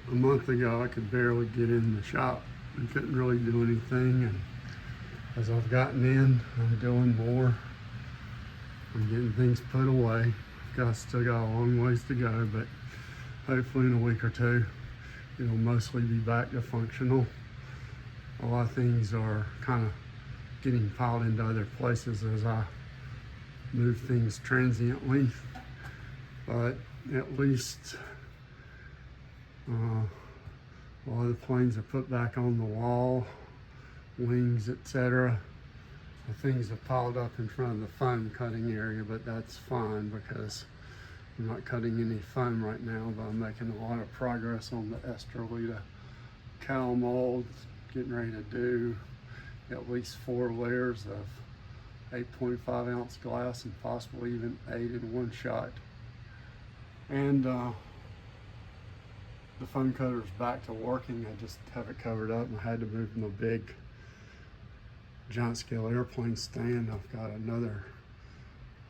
A month ago, I could barely get in the shop and couldn't really do anything. And as I've gotten in, I'm doing more. I'm getting things put away. Still got a long ways to go, but hopefully in a week or two, it'll mostly be back to functional. A lot of things are kind of getting piled into other places as I move things transiently, but at least a lot of the planes are put back on the wall, wings, etc. The things are piled up in front of the foam cutting area, but that's fine because I'm not cutting any foam right now, but I'm making a lot of progress on the Estrelita cowl molds, getting ready to do at least 4 layers of 8.5 ounce glass and possibly even 8 in one shot. And the foam cutter's back to working. I just have it covered up and I had to move my big giant scale airplane stand. I've got another,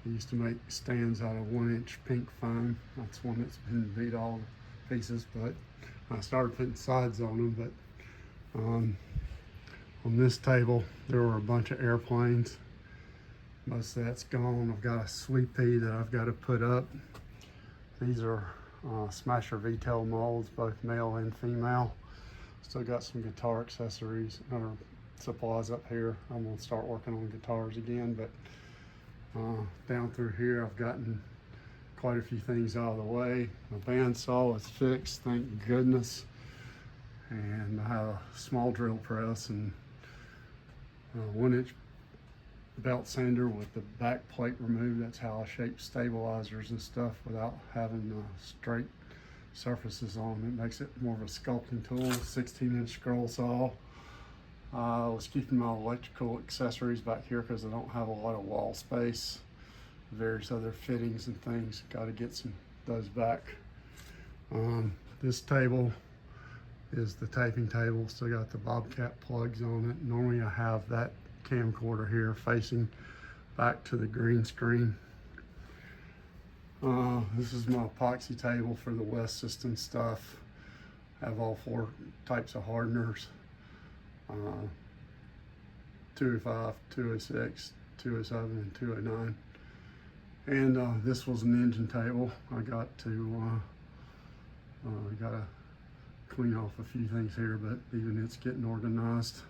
I used to make stands out of 1-inch pink foam. That's one that's been beat all to pieces, but I started putting sides on them. But on this table, there were a bunch of airplanes. Most of that's gone. I've got a Sweet Pea that I've got to put up. These are Smasher V-tail molds, both male and female. Still got some guitar accessories or supplies up here. I'm gonna start working on guitars again, but down through here I've gotten quite a few things out of the way. My bandsaw is fixed, thank goodness, and I have a small drill press and a 1-inch belt sander with the back plate removed. That's how I shape stabilizers and stuff without having straight surfaces on. It makes it more of a sculpting tool. 16-inch scroll saw. I was keeping my electrical accessories back here because I don't have a lot of wall space. Various other fittings and things. Got to get those back. This table is the taping table. Still got the Bobcat plugs on it. Normally I have that camcorder here facing back to the green screen. This is my epoxy table for the West System stuff. I have all 4 types of hardeners. 205, 206, 207, and 209. And this was an engine table. I got to clean off a few things here, but even it's getting organized.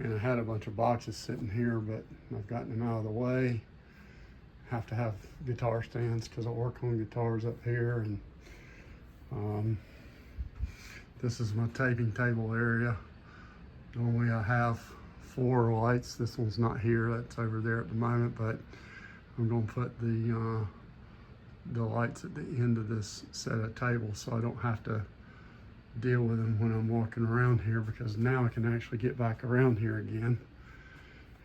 And I had a bunch of boxes sitting here, but I've gotten them out of the way. Have to have guitar stands because I work on guitars up here. And this is my taping table area. Normally I have 4 lights. This one's not here, that's over there at the moment, but I'm gonna put the lights at the end of this set of tables so I don't have to deal with them when I'm walking around here, because now I can actually get back around here again.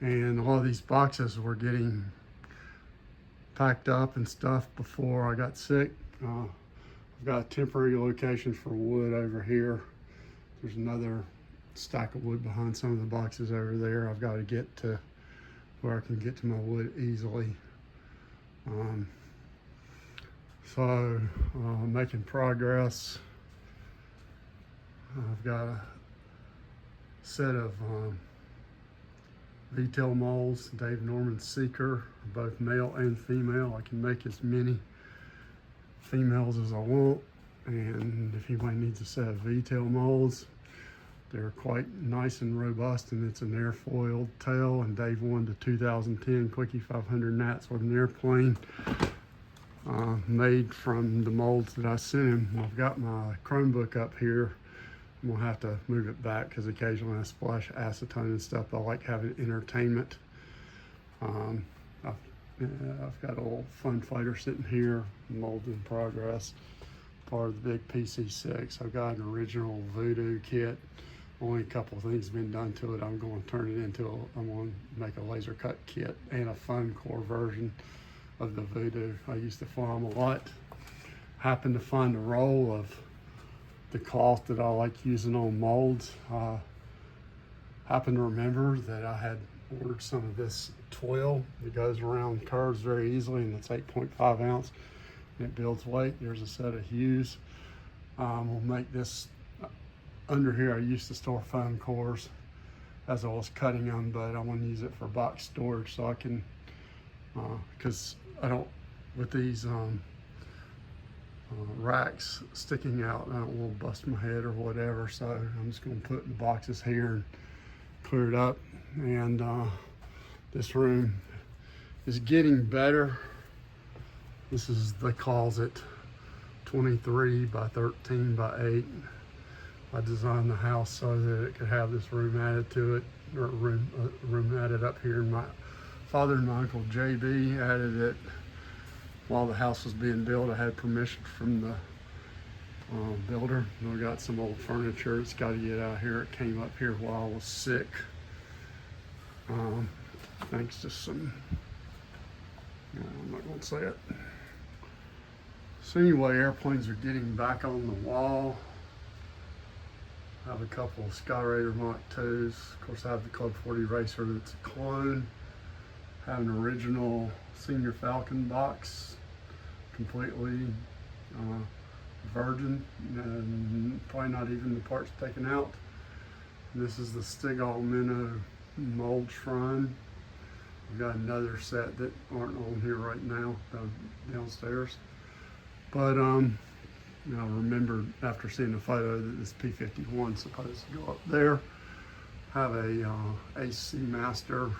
And all of these boxes were getting packed up and stuff before I got sick. I've got a temporary location for wood over here. There's another stack of wood behind some of the boxes over there. I've got to get to where I can get to my wood easily. So making progress. I've got a set of V-tail molds, Dave Norman Seeker, both male and female. I can make as many females as I want, and if anybody needs a set of V-tail molds, they're quite nice and robust, and it's an airfoiled tail, and Dave won the 2010 Quickie 500 Nats with an airplane made from the molds that I sent him. I've got my Chromebook up here. I'm gonna have to move it back because occasionally I splash acetone and stuff. I like having entertainment. I've got a little fun fighter sitting here, mold in progress, part of the big PC6. I've got an original Voodoo kit. Only a couple of things have been done to it. I'm going to turn it into I'm going to make a laser cut kit and a foam core version of the Voodoo. I used to fly them a lot. Happened to find a roll of the cloth that I like using on molds. Happened to remember that I had ordered some of this twill that goes around curves very easily, and it's 8.5 ounce and it builds weight. There's a set of hues. We'll make this under here. I used to store foam cores as I was cutting them, but I want to use it for box storage so I can, because I don't, with these racks sticking out, I don't want to bust my head or whatever, so I'm just going to put the boxes here and clear it up. And this room is getting better. This is, they calls it 23 by 13 by 8. I designed the house so that it could have this room added to it, or room added up here. My father and my uncle JB added it while the house was being built. I had permission from the builder. And I got some old furniture that's got to get out here. It came up here while I was sick. Thanks to some, I'm not going to say it. So anyway, airplanes are getting back on the wall. I have a couple of Skyraider Mach 2s. Of course, I have the Club 40 Racer that's a clone. I have an original Senior Falcon box, completely virgin, and probably not even the parts taken out. This is the Stigall Minnow mold shrine. I've got another set that aren't on here right now downstairs. But I remembered after seeing the photo that this P-51 is supposed to go up there. Have a AC Master.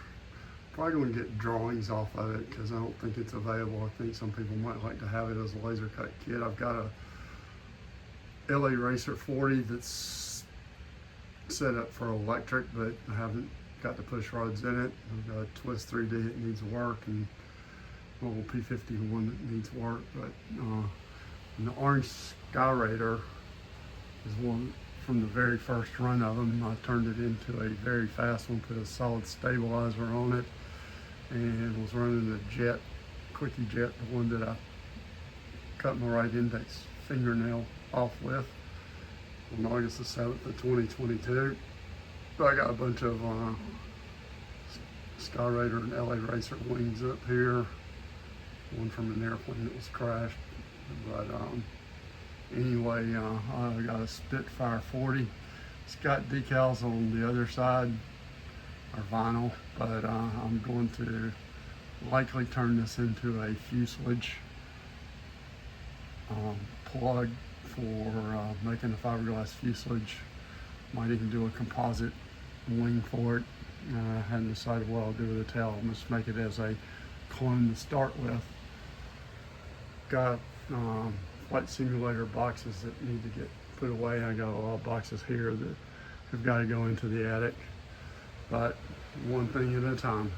Probably going to get drawings off of it because I don't think it's available. I think some people might like to have it as a laser cut kit. I've got a LA Racer 40 that's set up for electric, but I haven't got the push rods in it. I've got a Twist 3D that needs work, and a little P-51 that needs work. But and the orange Skyraider is one from the very first run of them. I turned it into a very fast one, put a solid stabilizer on it, and was running the Jet, Quickie Jet, the one that I cut my right index fingernail off with on August the 7th of 2022. So I got a bunch of Skyraider and LA Racer wings up here. One from an airplane that was crashed. But anyway, I got a Spitfire 40. It's got decals on the other side, or vinyl, but I'm going to likely turn this into a fuselage plug for making a fiberglass fuselage. Might even do a composite wing for it. I hadn't decided what I'll do with the tail. I'll just make it as a clone to start with. Got flight simulator boxes that need to get put away. I got a lot of boxes here that have got to go into the attic, but one thing at a time.